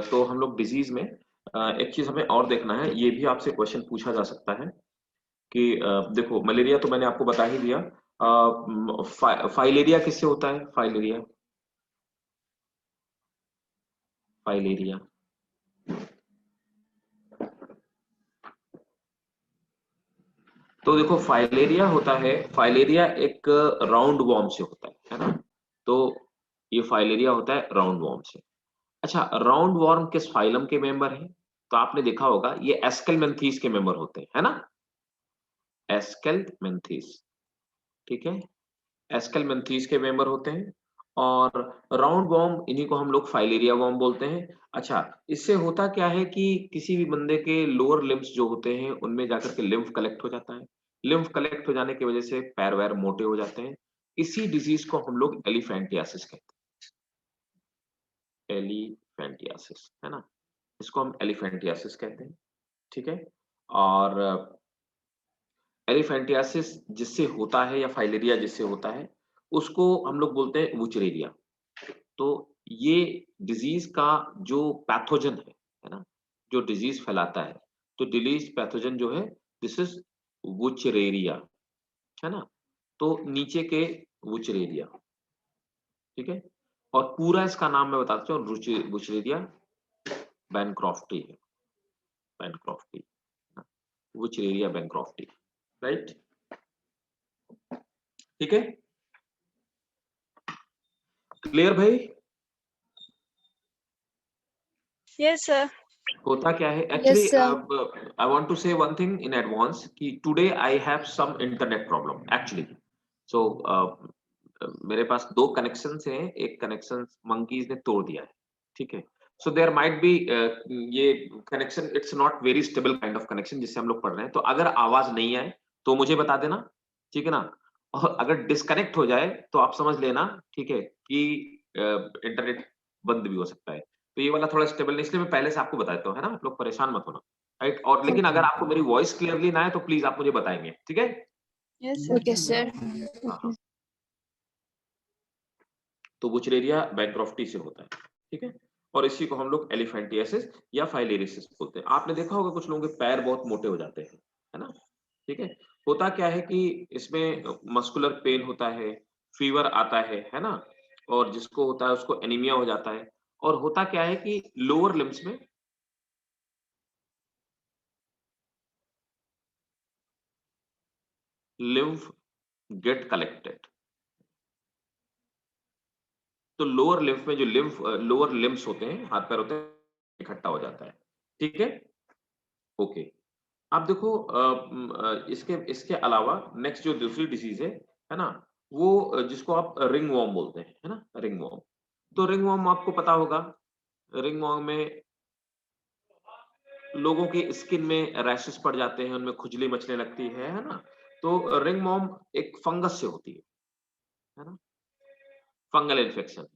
तो हम लोग डिजीज में एक चीज हमें और देखना है, ये भी आपसे क्वेश्चन पूछा जा सकता है कि देखो मलेरिया तो मैंने आपको बता ही दिया। फाइलेरिया किससे होता है? फाइलेरिया, फाइलेरिया तो देखो फाइलेरिया होता है, फाइलेरिया एक राउंड वॉर्म से होता है ना। तो ये फाइलेरिया होता है राउंड वॉर्म से। अच्छा, राउंड वॉर्म किस फाइलम के मेंबर है? तो आपने देखा होगा ये एस्केलमेंथीस के मेंबर होते हैं, है ना, एस्केलमेंथीस, ठीक है, एस्केलमेंथीस के मेंबर होते हैं। और राउंड वॉर्म, इन्हीं को हम लोग फाइलेरिया वॉर्म बोलते हैं। अच्छा, इससे होता क्या है कि किसी भी बंदे के लोअर लिम्स जो होते हैं उनमें जाकर के लिम्फ कलेक्ट हो जाता है। लिम्फ कलेक्ट हो जाने की वजह से पैर वैर मोटे हो जाते हैं। इसी डिजीज को हम लोग एलिफेंटियासिस कहते हैं, एलिफेंटियासिस, है ना, इसको हम एलिफेंटियासिस कहते हैं, ठीक है। और एलिफेंटियासिस जिससे होता है या फाइलेरिया जिससे होता है उसको हम लोग बोलते हैं वुचरेरिया। तो ये डिजीज का जो पैथोजन है ना, जो डिजीज फैलाता है, तो डिलीज पैथोजन जो है दिस इज वुचरेरिया, है ना। तो नीचे के वुचरेरिया, ठीक है। और पूरा इसका नाम मैं बताता हूँ, वुचरेरिया बैनक्रॉफ्टी है, बैनक्रॉफ्टी, वुचरेरिया बैनक्रॉफ्टी, राइट, ठीक है, क्लियर भाई? Yes, sir. होता क्या है Yes, actually, sir. I want to say one thing in advance कि today I have some internet problem actually. So मेरे पास दो कनेक्शंस हैं, एक कनेक्शन मंकीज ने तोड़ दिया है, ठीक है। सो देयर माइट बी ये connection it's not very stable kind of connection जिससे हम लोग पढ़ रहे हैं। तो अगर आवाज नहीं आए तो मुझे बता देना, ठीक है ना। और अगर डिस्कनेक्ट हो जाए तो आप समझ लेना, ठीक है, कि इंटरनेट बंद भी हो सकता है। तो ये वाला थोड़ा स्टेबल नहीं, इसलिए मैं पहले से आपको बता देता हूँ, है ना, आप लोग परेशान मत होना, राइट। और लेकिन अगर आपको मेरी वॉइस क्लियरली ना आए तो प्लीज आप मुझे बताएंगे, ठीक है। Yes, sir. Okay, sir. हाँ हाँ, तो बुचरेरिया बैनक्रॉफ्टी से होता है, ठीक है। और इसी को हम लोग एलिफेंटियासिस या फाइलेरियसिस बोलते हैं। आपने देखा होगा कुछ लोगों के पैर बहुत मोटे हो जाते हैं, है ना, ठीक है। होता क्या है कि इसमें मस्कुलर पेन होता है, फीवर आता है ना, और जिसको होता है उसको एनीमिया हो जाता है। और होता क्या है कि लोअर लिम्स में lymph get collected, तो लोअर लिम्फ में जो लिम्फ लोअर लिम्स होते हैं, हाथ पैर होते हैं, इकट्ठा हो जाता है, ठीक है, ओके। आप देखो इसके इसके अलावा नेक्स्ट जो दूसरी डिजीज है ना, वो जिसको आप रिंग वॉर्म बोलते हैं, है ना, रिंग वॉर्म। तो रिंग वॉर्म आपको पता होगा, रिंग वॉर्म में लोगों की स्किन में रैशेस पड़ जाते हैं, उनमें खुजली मचने लगती है ना। तो रिंग वॉर्म एक फंगस से होती है ना, फंगल इन्फेक्शन।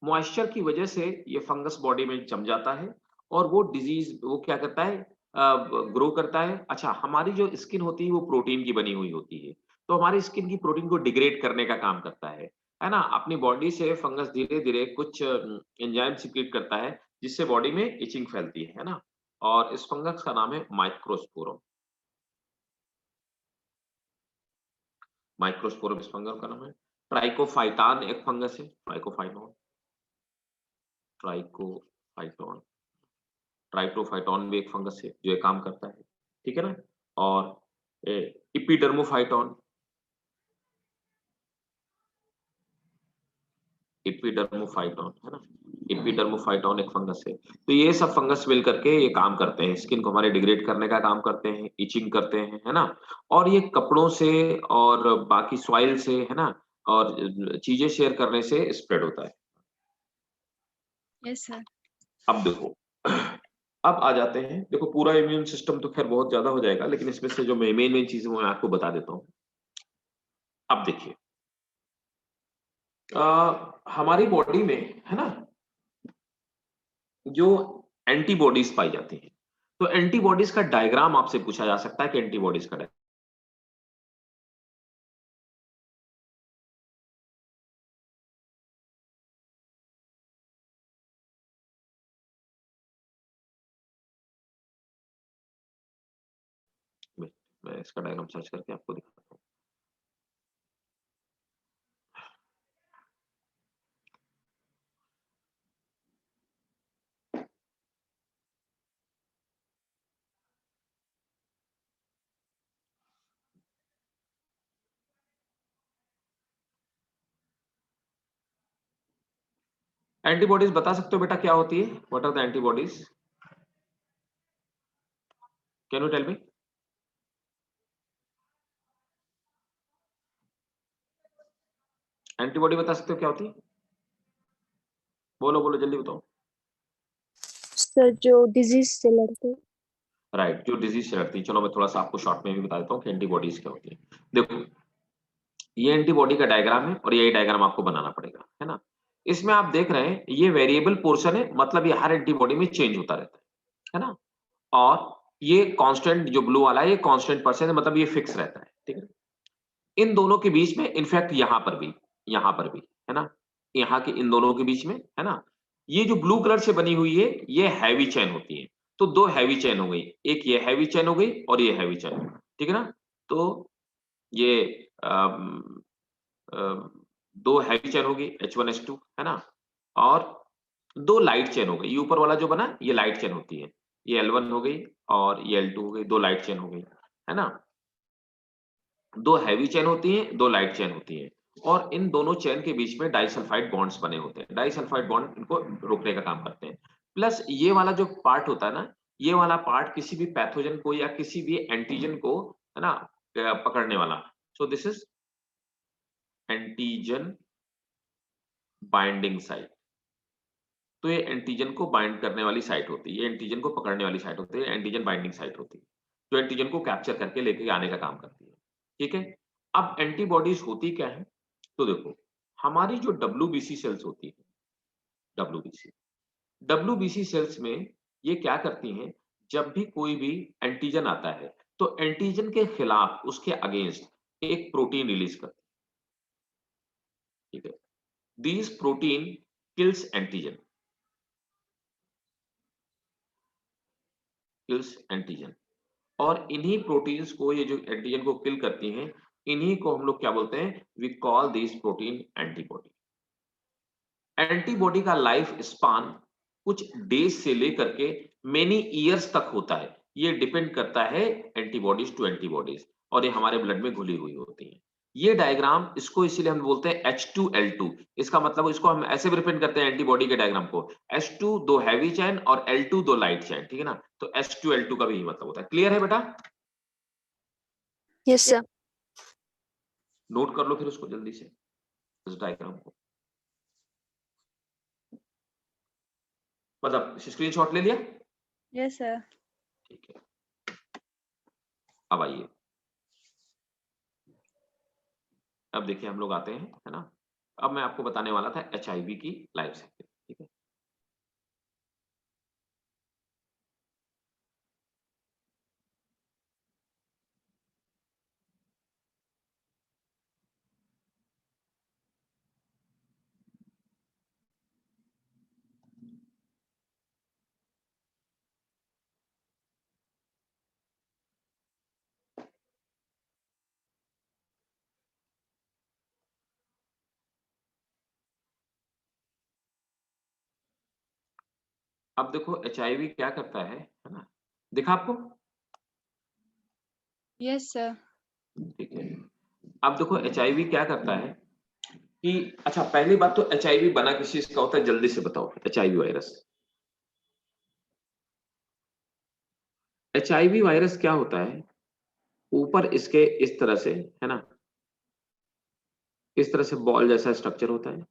मॉइस्चर की वजह से ये फंगस बॉडी में जम जाता है और वो डिजीज वो क्या करता है, ग्रो करता है। अच्छा, हमारी जो स्किन होती है वो प्रोटीन की बनी हुई होती है, तो हमारी स्किन की प्रोटीन को डिग्रेड करने का काम करता है ना। अपनी बॉडी से फंगस धीरे धीरे कुछ एंजाइम सीक्रेट करता है जिससे बॉडी में इचिंग फैलती है ना। और इस फंगस का नाम है माइक्रोस्पोरम, माइक्रोस्पोरम इस फंगस का नाम है। ट्राइकोफाइटान एक फंगस है, ट्राइकोफाइटॉन, ट्राइकोफाइटॉन, ट्राइटोफाइटॉन भी एक फंगस है जो ये काम करता है, ठीक है ना। और इपिडर्मोफाइटॉन, एपिडर्मोफाइटॉन, है ना, एपिडर्मोफाइटॉन एक फंगस है। तो ये सब फंगस मिल करके ये काम करते हैं, स्किन को हमारे डिग्रेड करने का काम करते हैं, इचिंग करते हैं, है ना। और ये कपड़ों से और बाकी सॉइल से, है ना, और चीजें शेयर करने से स्प्रेड होता है। Yes, sir. अब देखो, अब आ जाते हैं, देखो पूरा इम्यून सिस्टम तो खैर बहुत ज्यादा हो जाएगा, लेकिन इसमें से जो मेन मेन चीजें वो मैं आपको बता देता हूँ। अब देखिए, हमारी बॉडी में, है ना, जो एंटीबॉडीज पाई जाती हैं, तो एंटीबॉडीज का डायग्राम आपसे पूछा जा सकता है कि एंटीबॉडीज का मैं इसका डायग्राम सर्च करके आपको दिखाता हूँ। एंटीबॉडीज बता सकते हो बेटा क्या होती है? What are the antibodies? Can you tell me? Antibody बता सकते हो क्या होती है? बोलो बोलो जल्दी बताओ। सर जो डिजीज से लड़ते हैं। राइट, जो डिजीज से लड़ती है। चलो मैं थोड़ा सा आपको शॉर्ट में भी बता देता हूँ कि एंटीबॉडीज क्या होती है। देखो, ये एंटीबॉडी का डायग्राम है और यही डायग्राम आपको बनाना पड़ेगा, है ना? इसमें आप देख रहे हैं ये वेरिएबल पोर्शन है, मतलब ये हर एंटीबॉडी में चेंज होता रहता है ना? और ये कांस्टेंट जो ब्लू वाला है ये कांस्टेंट परसेंट है, मतलब ये फिक्स रहता है, ठीक है? इन दोनों के बीच में इनफैक्ट यहाँ पर भी, है ना? यहाँ के इन दोनों के बीच में, है ना? ये जो ब्लू कलर से बनी हुई है, ये हैवी चेन होती है। तो 2 हैवी चेन हो गई, एक ये हैवी चेन हो गई और ये हैवी चेन, ठीक है ना? तो ये अम, अ, 2 हैवी चेन होगी H1 H2, है ना? और 2 लाइट चेन हो गई। ये ऊपर वाला जो बना ये लाइट चेन होती है। ये L1 हो गई और ये L2 हो गई, 2 लाइट चेन हो गई, है ना? 2 हैवी चेन होती हैं, 2 लाइट चेन होती हैं और इन दोनों चेन के बीच में डाइसल्फाइड बॉन्ड्स बने होते हैं। डाइसल्फाइड बॉन्ड इनको रोकने का काम करते हैं। प्लस ये वाला जो पार्ट होता है ना, ये वाला पार्ट किसी भी पैथोजन को या किसी भी एंटीजन को, है ना, पकड़ने वाला। So this is antigen binding site. तो ये एंटीजन को बाइंड करने वाली साइट होती है, ये एंटीजन को पकड़ने वाली साइट होती है, एंटीजन बाइंडिंग साइट होती है, जो एंटीजन को कैप्चर करके लेके आने का काम करती है, ठीक है? अब एंटीबॉडीज होती क्या है? तो देखो, हमारी जो डब्ल्यूबीसी सेल्स होती है, डब्ल्यूबीसी डब्ल्यूबीसी सेल्स में ये क्या करती हैं, जब भी कोई भी एंटीजन आता है तो एंटीजन के खिलाफ उसके अगेंस्ट एक प्रोटीन रिलीज करती है, ठीक है? These protein kills antigen, kills antigen. और इन्हीं प्रोटीन्स को, ये जो एंटीजन को किल करती हैं, इन्हीं को हम लोग क्या बोलते हैं? We call this protein antibody. Antibody का लाइफ स्पान कुछ डेज से लेकर के मेनी ईयर्स तक होता है। ये डिपेंड करता है एंटीबॉडीज टू एंटीबॉडीज, और ये हमारे ब्लड में घुली हुई होती हैं। ये डायग्राम, इसको इसीलिए हम बोलते हैं H2L2। इसका मतलब इसको हम ऐसे भी रिप्रेजेंट करते हैं एंटीबॉडी के डायग्राम को, H2 2 हैवी चेन और L2 2 लाइट चेन, ठीक है ना? तो H2L2 का भी यही मतलब होता है। क्लियर है बेटा? Yes sir. नोट कर लो फिर उसको जल्दी से, इस डायग्राम को, मतलब स्क्रीनशॉट ले लिया? Yes sir. ठीक है, अब आइए, अब देखिए हम लोग आते हैं, है ना? अब मैं आपको बताने वाला था HIV की लाइफ साइकिल, ठीक है? अब देखो HIV क्या करता है ना? दिखा आपको? Yes sir. ठीक है। अब देखो HIV क्या करता है कि, अच्छा पहली बात तो HIV बना किस चीज का होता है, जल्दी से बताओ। HIV वायरस, HIV वायरस क्या होता है? ऊपर इसके इस तरह से, है ना, इस तरह से बॉल जैसा स्ट्रक्चर होता है।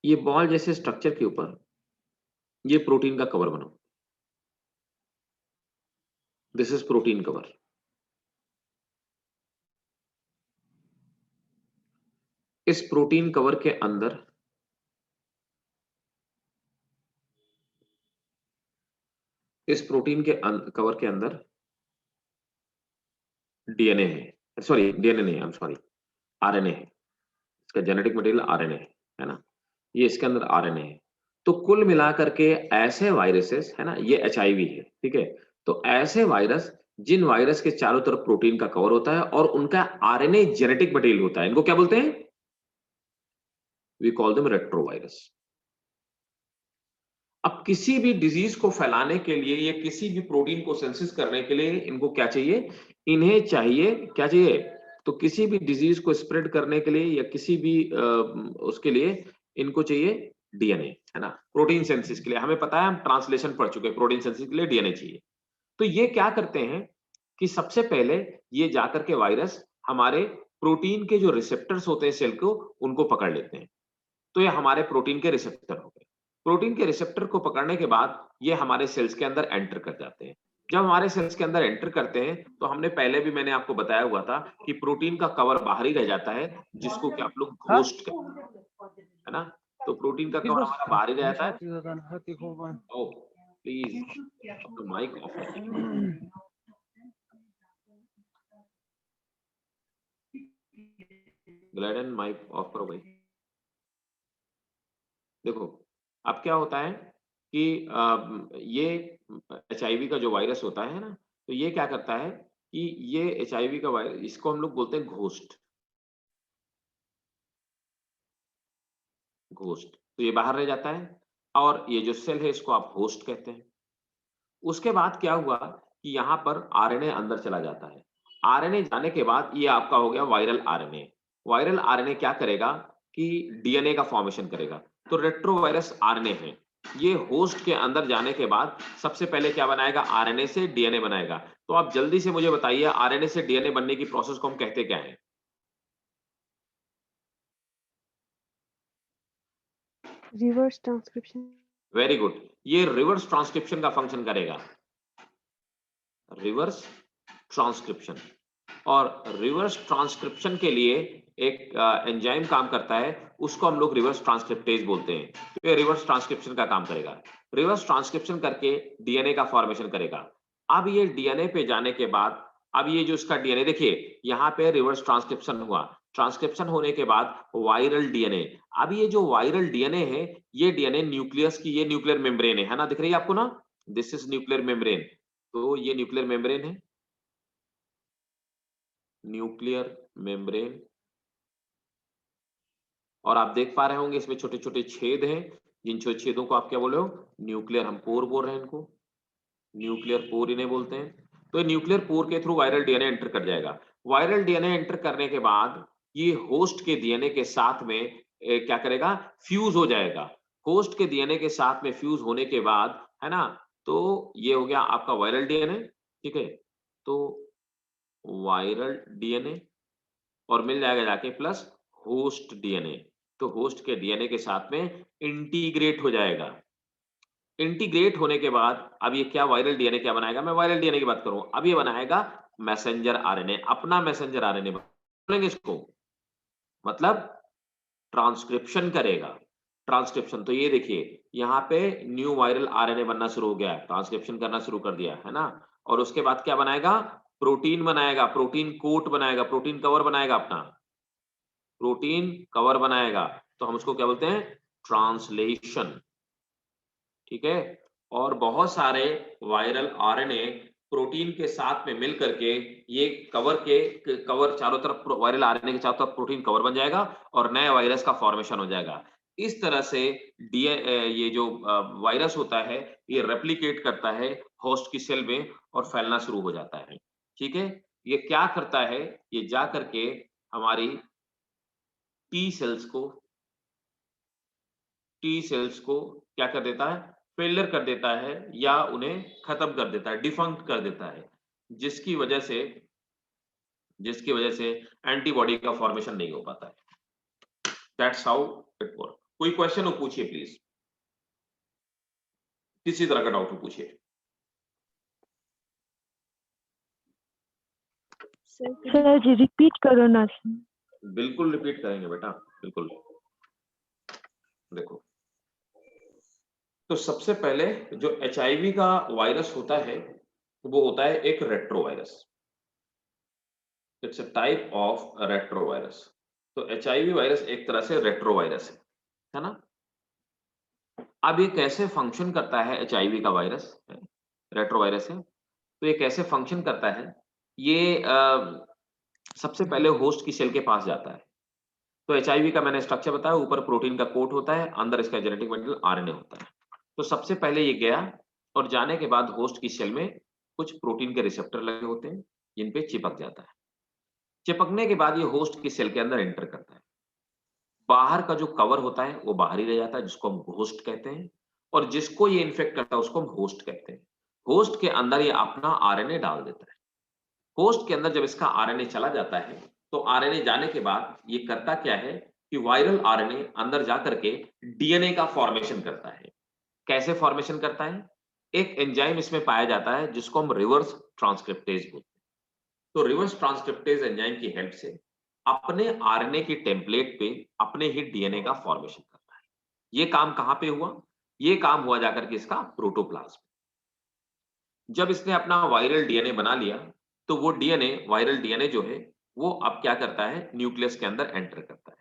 ये बॉल जैसे स्ट्रक्चर के ऊपर ये प्रोटीन का कवर बना, दिस इज प्रोटीन कवर। इस प्रोटीन कवर के अंदर इस प्रोटीन के कवर के अंदर डीएनए है, सॉरी डीएनए नहीं, आई एम सॉरी, आरएनए है। इसका जेनेटिक मटेरियल आरएनए है ना? ये इसके अंदर आरएनए है। तो कुल मिलाकर के ऐसे वायरसेस, है ना, ये एचआईवी है, ठीक है? तो ऐसे वायरस जिन वायरस के चारों तरफ प्रोटीन का कवर होता है और उनका आरएनए जेनेटिक मटेरियल होता है, इनको क्या बोलते हैं? We call them retrovirus. अब किसी भी डिजीज को फैलाने के लिए या किसी भी प्रोटीन को सिंथेसिस करने के लिए इनको क्या चाहिए? इन्हें चाहिए, क्या चाहिए? तो किसी भी डिजीज को स्प्रेड करने के लिए या किसी भी उसके लिए इनको चाहिए डीएनए, है ना? प्रोटीन सिंथेसिस के लिए हमें पता है, हम ट्रांसलेशन पढ़ चुके हैं, प्रोटीन सिंथेसिस के लिए डीएनए चाहिए। तो ये क्या करते हैं कि सबसे पहले ये जाकर के वायरस हमारे प्रोटीन के जो रिसेप्टर्स होते हैं सेल को, उनको पकड़ लेते हैं। तो ये हमारे प्रोटीन के रिसेप्टर हो गए। प्रोटीन के रिसेप्टर को पकड़ने के बाद ये हमारे सेल्स के अंदर एंटर कर जाते हैं। जब हमारे सेल्स के अंदर एंटर करते हैं तो हमने पहले भी मैंने आपको बताया हुआ था कि प्रोटीन का कवर बाहर ही रह जाता है, जिसको कि आप लोग घोस्ट कहते हैं, है ना? तो प्रोटीन का कवर हमारा बाहर ही रह जाता है। ओह, प्लीज अपना माइक ऑफ रखिए। ग्लैडन माइक ऑफ करो भाई। देखो, अब क्या होता है कि ये एचआईवी का जो वायरस होता है ना, तो ये क्या करता है कि ये एचआईवी का वायरस, इसको हम लोग बोलते हैं घोस्ट। घोस्ट, तो ये बाहर रह जाता है और ये जो सेल है इसको आप होस्ट कहते हैं। उसके बाद क्या हुआ कि यहाँ पर आरएनए अंदर चला जाता है। आरएनए जाने के बाद ये आपका हो गया वायरल आरएनए। वायरल आरएनए क्या करेगा कि डीएनए का फॉर्मेशन करेगा। तो रेट्रोवायरस आरएनए है। ये होस्ट के अंदर जाने के बाद सबसे पहले क्या बनाएगा? आरएनए से डीएनए बनाएगा। तो आप जल्दी से मुझे बताइए, आरएनए से डीएनए बनने की प्रोसेस को हम कहते क्या है? reverse transcription. Very good. ये रिवर्स ट्रांसक्रिप्शन का फंक्शन करेगा। Reverse transcription. और रिवर्स ट्रांसक्रिप्शन के लिए एक एंजाइम काम करता है, उसको हम लोग रिवर्स ट्रांसक्रिप्टेज बोलते हैं। तो ये रिवर्स ट्रांसक्रिप्शन का काम करेगा। रिवर्स ट्रांसक्रिप्शन करके डीएनए का फॉर्मेशन करेगा। अब ये डीएनए पे जाने के बाद, अब ये जो इसका डीएनए देखिए, यहाँ पे रिवर्स ट्रांसक्रिप्शन हुआ। ट्रांसक्रिप्शन होने के बाद वायरल डीएनए। अब ये जो वायरल डीएनए है, ये डीएनए न्यूक्लियस की, ये न्यूक्लियर मेम्ब्रेन है ना? दिख रही है आपको ना? This is nuclear membrane. तो ये न्यूक्लियर मेम्ब्रेन है, न्यूक्लियर मेम्ब्रेन। और आप देख पा रहे होंगे इसमें छोटे छोटे छेद हैं, जिन छेदों को आप क्या बोले हो? न्यूक्लियर, हम पोर बोल रहे हैं इनको, न्यूक्लियर पोर इन्हें बोलते हैं। तो न्यूक्लियर पोर के थ्रू वायरल डीएनए एंटर कर जाएगा। वायरल डीएनए एंटर करने के बाद ये होस्ट के डीएनए के साथ में क्या करेगा? फ्यूज हो जाएगा। होस्ट के डीएनए के साथ में फ्यूज होने के बाद, है ना, तो ये हो गया आपका वायरल डीएनए। ठीक है, तो वायरल डीएनए और मिल जाएगा जाके प्लस होस्ट डीएनए। तो होस्ट के डीएनए के साथ में इंटीग्रेट हो जाएगा। इंटीग्रेट होने के बाद अब ये क्या वायरल डीएनए क्या बनाएगा? मैं वायरल डीएनए की बात करूं, अब ये बनाएगा मैसेंजर आरएनए, अपना मैसेंजर आरएनए बोलेंगे इसको, मतलब ट्रांसक्रिप्शन करेगा। ट्रांसक्रिप्शन, तो ये देखिए यहाँ पे न्यू वायरल आरएनए बनना शुरू हो गया, ट्रांसक्रिप्शन करना शुरू कर दिया, है ना? और उसके बाद क्या बनाएगा? प्रोटीन बनाएगा, प्रोटीन कोट बनाएगा, प्रोटीन कवर बनाएगा, अपना प्रोटीन कवर बनाएगा। तो हम उसको क्या बोलते हैं? ट्रांसलेशन। ठीक है, और बहुत सारे वायरल आरएनए प्रोटीन के साथ में मिल करके ये कवर चारों तरफ, वायरल आरएनए के चारों तरफ प्रोटीन कवर बन जाएगा और नए वायरस का फॉर्मेशन हो जाएगा। इस तरह से ये जो वायरस होता है, ये रेप्लिकेट करता है होस्ट की सेल में और फैलना शुरू हो जाता है। ठीक है, ये क्या करता है? ये जा करके हमारी टी सेल्स को क्या कर देता है? फेलियर कर देता है या उन्हें खत्म कर देता है, डिफंक्ट कर देता है, जिसकी वजह से एंटीबॉडी का फॉर्मेशन नहीं हो पाता है। That's how it work. कोई क्वेश्चन हो पूछिए प्लीज, किसी तरह का डाउट हो पूछिए। सर जी रिपीट करो ना। बिल्कुल रिपीट करेंगे बेटा, बिल्कुल। देखो, तो सबसे पहले जो एचआईवी का वायरस होता है, वो होता है एक retrovirus. It's a type of retrovirus. तो एचआईवी वायरस एक तरह से रेट्रोवायरस है ना? अब ये कैसे फंक्शन करता है? एचआईवी का वायरस रेट्रोवायरस है। तो ये कैसे फंक्शन करता है, ये सबसे पहले होस्ट की सेल के पास जाता है। तो एचआईवी का मैंने स्ट्रक्चर बताया, ऊपर प्रोटीन का कोट होता है, अंदर इसका जेनेटिक मटेरियल आरएनए होता है। तो सबसे पहले ये गया और जाने के बाद होस्ट की सेल में कुछ प्रोटीन के रिसेप्टर लगे होते हैं, जिन पे चिपक जाता है। चिपकने के बाद ये होस्ट की सेल के अंदर एंटर करता है। बाहर का जो कवर होता है वो बाहर ही रह जाता है, जिसको हम होस्ट कहते हैं, और जिसको ये इन्फेक्ट करता है उसको हम होस्ट कहते हैं। होस्ट के अंदर ये अपना आरएनए डाल देता है। होस्ट के अंदर जब इसका आरएनए चला जाता है, तो आरएनए जाने के बाद ये करता क्या है कि वायरल आरएनए अंदर जाकर के डीएनए का फॉर्मेशन करता है। कैसे फॉर्मेशन करता है? एक एंजाइम इसमें पाया जाता है जिसको हम रिवर्स ट्रांसक्रिप्टेज बोलते हैं। तो रिवर्स ट्रांसक्रिप्टेज एंजाइम की हेल्प से अपने आरएनए की टेम्पलेट पे अपने ही डीएनए का फॉर्मेशन करता है। ये काम कहां पे हुआ? ये काम हुआ जाकर के इसका प्रोटोप्लाज्म। जब इसने अपना वायरल डीएनए बना लिया, तो वो डीएनए, वायरल डीएनए जो है, वो अब क्या करता है, न्यूक्लियस के अंदर एंटर करता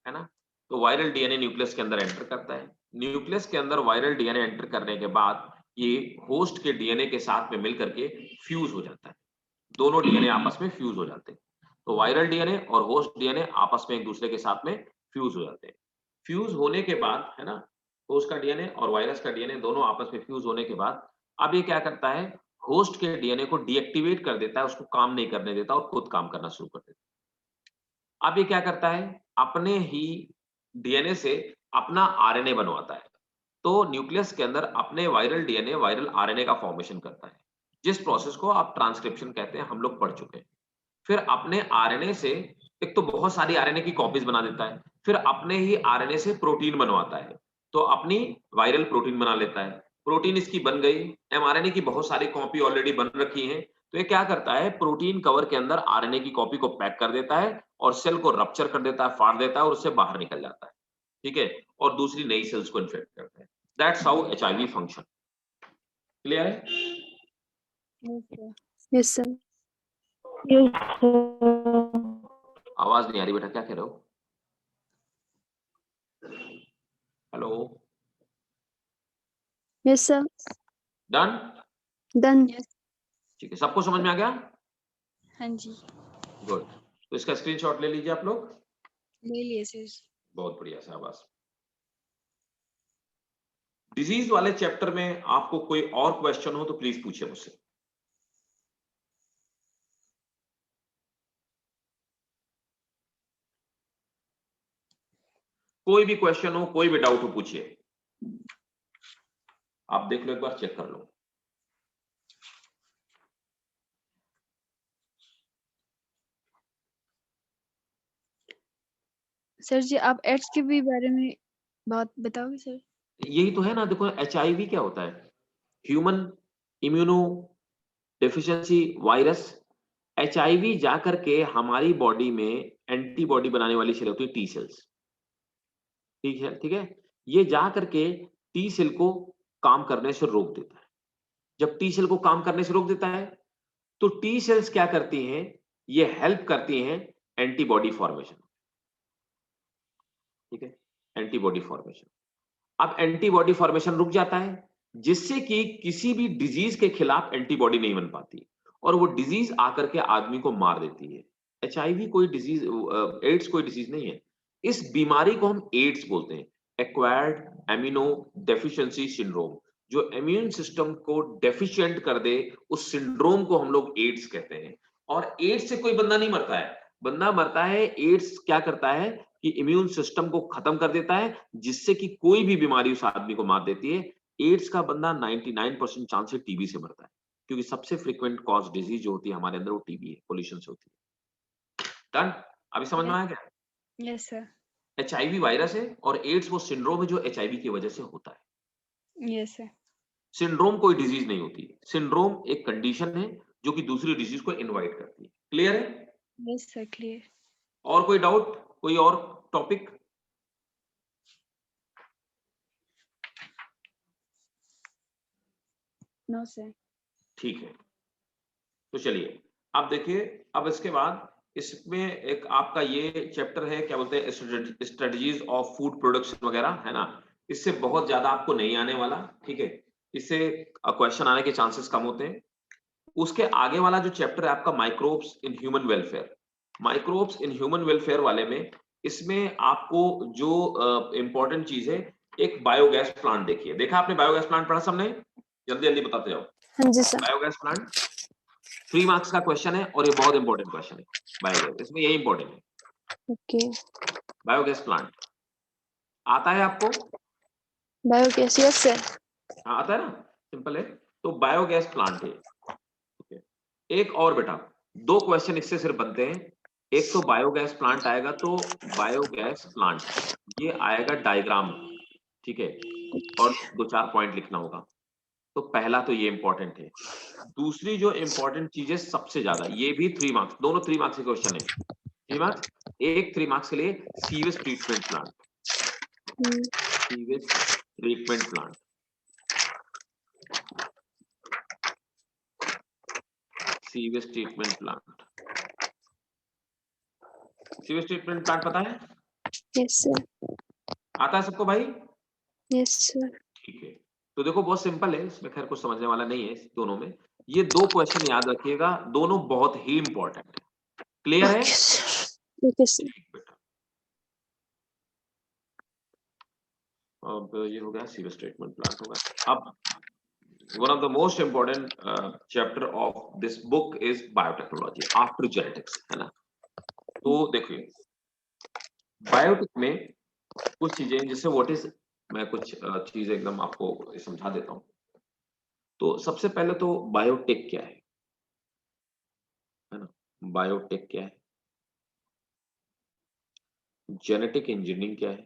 है ना? तो वायरल डीएनए न्यूक्लियस के अंदर एंटर करता है। न्यूक्लियस के अंदर वायरल डीएनए एंटर करने के बाद ये होस्ट के डीएनए के साथ में मिलकर के फ्यूज हो जाता है। दोनों डीएनए आपस में फ्यूज हो जाते हैं। तो वायरल डीएनए और होस्ट डीएनए आपस में एक दूसरे के साथ में फ्यूज हो जाते हैं। फ्यूज होने के बाद, है ना, होस्ट का डीएनए और वायरस का डीएनए दोनों आपस में फ्यूज होने के बाद अब ये क्या करता है, होस्ट के डीएनए को डीएक्टिवेट कर देता है, उसको काम नहीं करने देता और खुद काम करना शुरू कर देता है। अब ये क्या करता है, अपने ही डीएनए से अपना आरएनए बनवाता है। तो न्यूक्लियस के अंदर अपने वायरल डीएनए, वायरल आरएनए का फॉर्मेशन करता है, जिस प्रोसेस को आप ट्रांसक्रिप्शन कहते हैं, हम लोग पढ़ चुके हैं। फिर अपने आरएनए से एक तो बहुत सारी आरएनए की कॉपीज बना देता है, फिर अपने ही आरएनए से प्रोटीन बनवाता है, तो अपनी वायरल प्रोटीन बना लेता है। प्रोटीन इसकी बन गई, एमआरएनए की बहुत सारी कॉपी ऑलरेडी बन रखी हैं, तो ये क्या करता है, प्रोटीन कवर के अंदर आरएनए की कॉपी को पैक कर देता है और सेल को रप्चर कर देता है, फाड़ देता है और उससे बाहर निकल जाता है, ठीक है, और दूसरी नई सेल्स को इन्फेक्ट करता है। That's how HIV function. Clear है? Yes, sir. Yes, sir. आवाज नहीं आ रही बेटा, क्या कह रहे हो? Hello? Yes, sir. Done? Done. ठीक है, सबको समझ में आ गया? हाँ जी, गुड। तो इसका स्क्रीनशॉट ले लीजिए आप लोग। ले लिए सर। बहुत बढ़िया, शाबाश। डिजीज वाले चैप्टर में आपको कोई और क्वेश्चन हो तो प्लीज पूछिए मुझसे। कोई भी क्वेश्चन हो, कोई भी डाउट हो, पूछिए। आप देख लो, एक बार चेक कर लो। सर जी, आप एड्स के भी बारे में बात बताओगे सर? यही तो है ना, देखो एचआईवी क्या होता है, human immuno deficiency virus. HIV जाकर के हमारी बॉडी में एंटीबॉडी बनाने वाली सेल होती है, टी सेल्स, ठीक है, ठीक है। ये जा करके टी सेल को काम करने से रोक देता है। जब टी सेल को काम करने से रोक देता है, तो टी सेल्स क्या करती हैं, ये हेल्प करती हैं एंटीबॉडी फॉर्मेशन, ठीक है, एंटीबॉडी फॉर्मेशन। अब एंटीबॉडी फॉर्मेशन रुक जाता है, जिससे कि किसी भी डिजीज के खिलाफ एंटीबॉडी नहीं बन पाती और वो डिजीज आकर के आदमी को मार देती है। एचआईवी कोई डिजीज, एड्स कोई डिजीज नहीं है। इस बीमारी को हम एड्स बोलते हैं, एक्वायर्ड एमिनो डेफिशिएंसी सिंड्रोम। जो इम्यून सिस्टम को डेफिशिएंट कर दे, उस सिंड्रोम को हम लोग एड्स कहते हैं। और एड्स से कोई बंदा नहीं मरता है, बंदा मरता है, एड्स क्या करता है कि इम्यून सिस्टम को खत्म कर देता है, जिससे कि कोई भी बीमारी उस आदमी को मार देती है। एड्स का बंदा 99% चांस है टीबी से मरता है, क्योंकि सबसे फ्रीक्वेंट कॉज डिजीज जो होती है हमारे अंदर वो टीबी है, पोल्यूशन से होती है। डन? अभी समझ में आया क्या? Yes sir. एचआईवी वायरस है और एड्स वो सिंड्रोम है जो एचआईवी की वजह से होता है। Yes sir. सिंड्रोम कोई डिजीज नहीं होती, सिंड्रोम एक कंडीशन है जो कि दूसरी डिजीज को इनवाइट करती है। क्लियर है? Yes sir, clear. और कोई डाउट, कोई और टॉपिक? No sir. ठीक है, तो चलिए अब देखिए, अब इसके बाद इसमें एक आपका ये चैप्टर है, क्या बोलते हैं, स्ट्रेटजीज ऑफ फूड प्रोडक्शन वगैरह, है ना। इससे बहुत ज्यादा आपको नहीं आने वाला, ठीक है, इससे क्वेश्चन आने के चांसेस कम होते हैं। उसके आगे वाला जो चैप्टर है आपका microbes in human welfare, microbes in human welfare वाले में इसमें आपको जो इंपॉर्टेंट चीज है, एक बायोगैस प्लांट देखिए। देखा आपने बायोगैस प्लांट पढ़ा सबने? जल्दी जल्दी बताते जाओ। हाँ जी सर। बायोगैस प्लांट 3 मार्क्स का क्वेश्चन है और ये बहुत इंपॉर्टेंट क्वेश्चन है। बायोगैस, इसमें यही इंपॉर्टेंट है। ओके। बायोगैस प्लांट आता है आपको? Biogas, yes sir. हाँ आता है ना, सिंपल है। तो बायोगैस प्लांट है, ठीक है। एक और बेटा, 2 क्वेश्चन इससे सिर्फ बनते हैं। एक तो बायोगैस प्लांट आएगा, तो बायोगैस प्लांट ये आएगा डायग्राम, ठीक है, और 2-4 पॉइंट लिखना होगा। तो पहला तो ये इंपॉर्टेंट है। दूसरी जो इंपॉर्टेंट चीज है सबसे ज्यादा, ये भी 3 मार्क्स, दोनों 3 मार्क्स के क्वेश्चन है। 3 मार्क्स, एक 3 मार्क्स के लिए sewage treatment plant, sewage treatment plant, sewage treatment plant, sewage treatment plant पता है? Yes sir. आता है सबको भाई? Yes sir. ठीक है। तो देखो बहुत सिंपल है, इसमें खैर कुछ समझने वाला नहीं है इस दोनों में। ये 2 क्वेश्चन याद रखिएगा, दोनों बहुत ही इंपॉर्टेंट है। क्लियर है? Okay sir. Okay sir. ठीक बेटा। अब ये हो गया, सीवेज ट्रीटमेंट प्लांट होगा। अब one of the most important chapter of this book is biotechnology after genetics, है ना? तो देखिए बायोटेक में कुछ चीजें, जैसे व्हाट इज, मैं कुछ चीजें एकदम आपको समझा देता हूँ। तो सबसे पहले तो बायोटेक क्या है ना? बायोटेक क्या है, जेनेटिक इंजीनियरिंग क्या है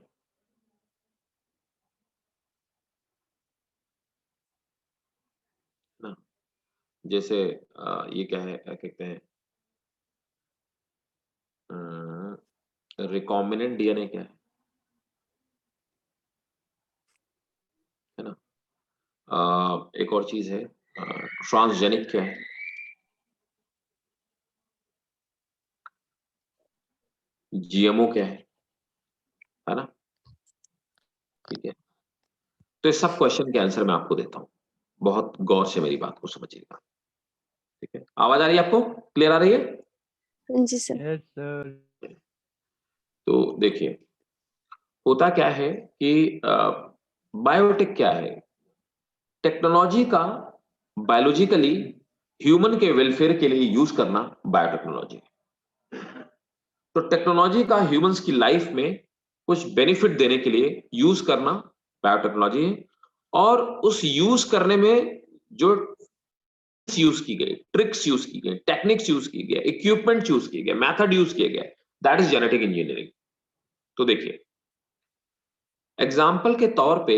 ना? जैसे ये क्या है, क्या कहते हैं, रिकॉम्बिनेंट डीएनए क्या है ना? एक और चीज है, ट्रांसजेनिक क्या है? जीएमओ क्या है ना? ठीक है। तो ये सब क्वेश्चन के आंसर मैं आपको देता हूं, बहुत गौर से मेरी बात को समझिएगा, ठीक है? आवाज आ रही है आपको? क्लियर आ रही है? हाँ जी सर। Yes, sir. तो देखिए होता क्या है कि बायोटेक क्या है, टेक्नोलॉजी का बायोलॉजिकली ह्यूमन के वेलफेयर के लिए यूज करना बायोटेक्नोलॉजी। तो टेक्नोलॉजी का ह्यूमंस की लाइफ में कुछ बेनिफिट देने के लिए यूज करना बायोटेक्नोलॉजी है। और उस यूज करने में जो यूज की गई, ट्रिक्स यूज की गई, टेक्निक्स यूज की गई, इक्विपमेंट यूज किए गए, मेथड यूज किए गए, दैट इज जेनेटिक इंजीनियरिंग। तो देखिए एग्जाम्पल के तौर पे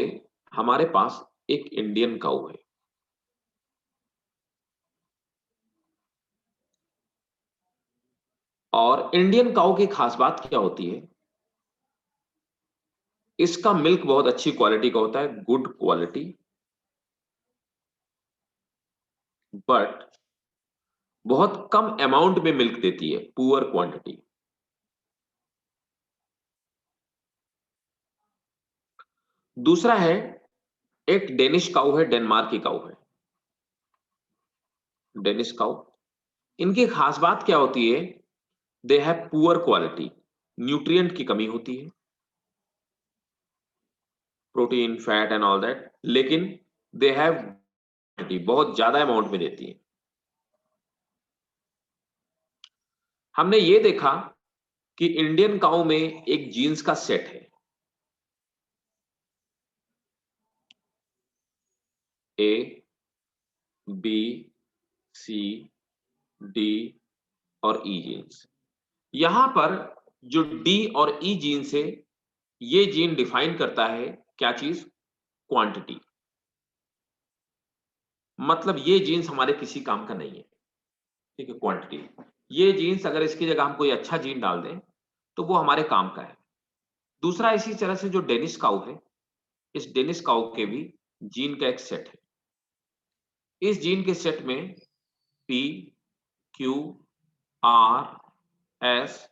हमारे पास एक इंडियन काऊ है, और इंडियन काऊ की खास बात क्या होती है, इसका मिल्क बहुत अच्छी क्वालिटी का होता है, गुड क्वालिटी, बट बहुत कम अमाउंट में मिल्क देती है, पुअर क्वांटिटी। दूसरा है एक डेनिश काऊ है, डेनमार्क की काऊ है, डेनिश काऊ। इनकी खास बात क्या होती है, they have poor quality, nutrient की कमी होती है, protein fat and all that, लेकिन दे हैव बहुत ज्यादा अमाउंट में देती है। हमने ये देखा कि इंडियन काऊ में एक जीन्स का सेट है, ए बी सी डी और ई जीन्स। यहां पर जो डी और ई जीन्स है, ये जीन डिफाइन करता है क्या चीज, क्वांटिटी। मतलब ये जीन्स हमारे किसी काम का नहीं है, ठीक है, क्वांटिटी। ये जीन्स अगर इसकी जगह हम कोई अच्छा जीन डाल दें तो वो हमारे काम का है। दूसरा इसी तरह से जो डेनिश काऊ है, इस डेनिश काऊ के भी जीन का एक सेट है। इस जीन के सेट में P Q R S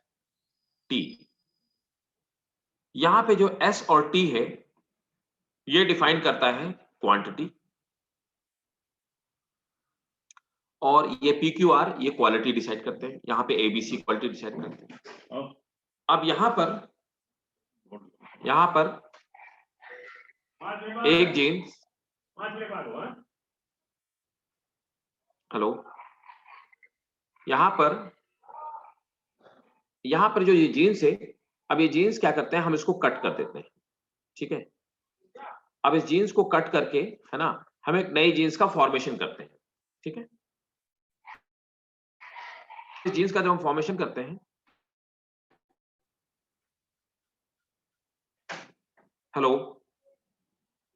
T, यहां पे जो एस और टी है ये डिफाइन करता है क्वांटिटी, और ये PQR ये क्वालिटी डिसाइड करते हैं, यहाँ पे ABC क्वालिटी डिसाइड करते हैं। अब यहाँ पर एक जीन्स, हेलो, यहाँ पर जो ये जीन्स है, अब ये जीन्स क्या करते हैं, हम इसको कट कर देते हैं, ठीक है। अब इस जीन्स को कट करके, है ना, हम एक नई जीन्स का फॉर्मेशन करते हैं, ठीक है। इस जीन्स का जब हम फॉर्मेशन करते हैं, हेलो,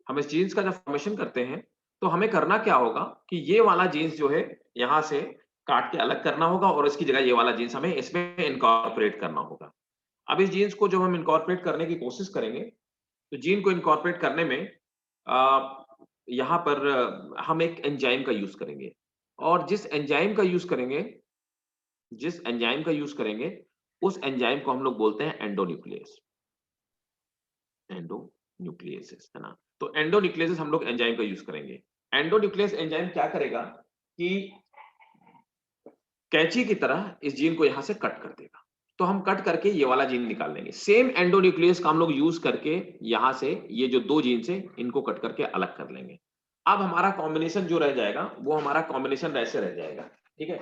हम इस जीन्स का जब फॉर्मेशन करते हैं तो हमें करना क्या होगा कि ये वाला जीन्स जो है यहां से काट के अलग करना होगा और इसकी जगह ये वाला जीन्स हमें इसमें इनकॉर्पोरेट करना होगा। अब इस जीन्स को जब हम इनकॉर्पोरेट करने की कोशिश करेंगे तो जीन को इनकॉर्पोरेट करने में यहाँ पर हम एक एंजाइम का यूज करेंगे और जिस एंजाइम का यूज करेंगे उस एंजाइम को हम लोग बोलते हैं एंडोन्यूक्लियस, एंडोन्यूक्लियसिस, है ना। तो एंडोन्यूक्लियसिस हम लोग एंजाइम का यूज करेंगे। एंडोन्यूक्लियस एंजाइम क्या करेगा कि कैंची की तरह इस जीन को यहां से कट कर देगा, तो हम कट करके ये वाला जीन निकाल लेंगे। सेम एंडोन्यूक्लियस का हम लोग यूज करके यहां से ये जो दो जीन है इनको कट करके अलग कर लेंगे। अब हमारा कॉम्बिनेशन जो रह जाएगा वो हमारा कॉम्बिनेशन ऐसे रह जाएगा, ठीक है।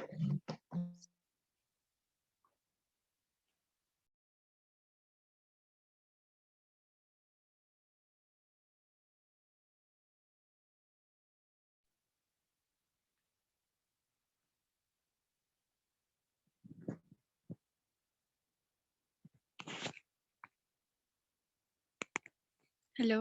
हेलो।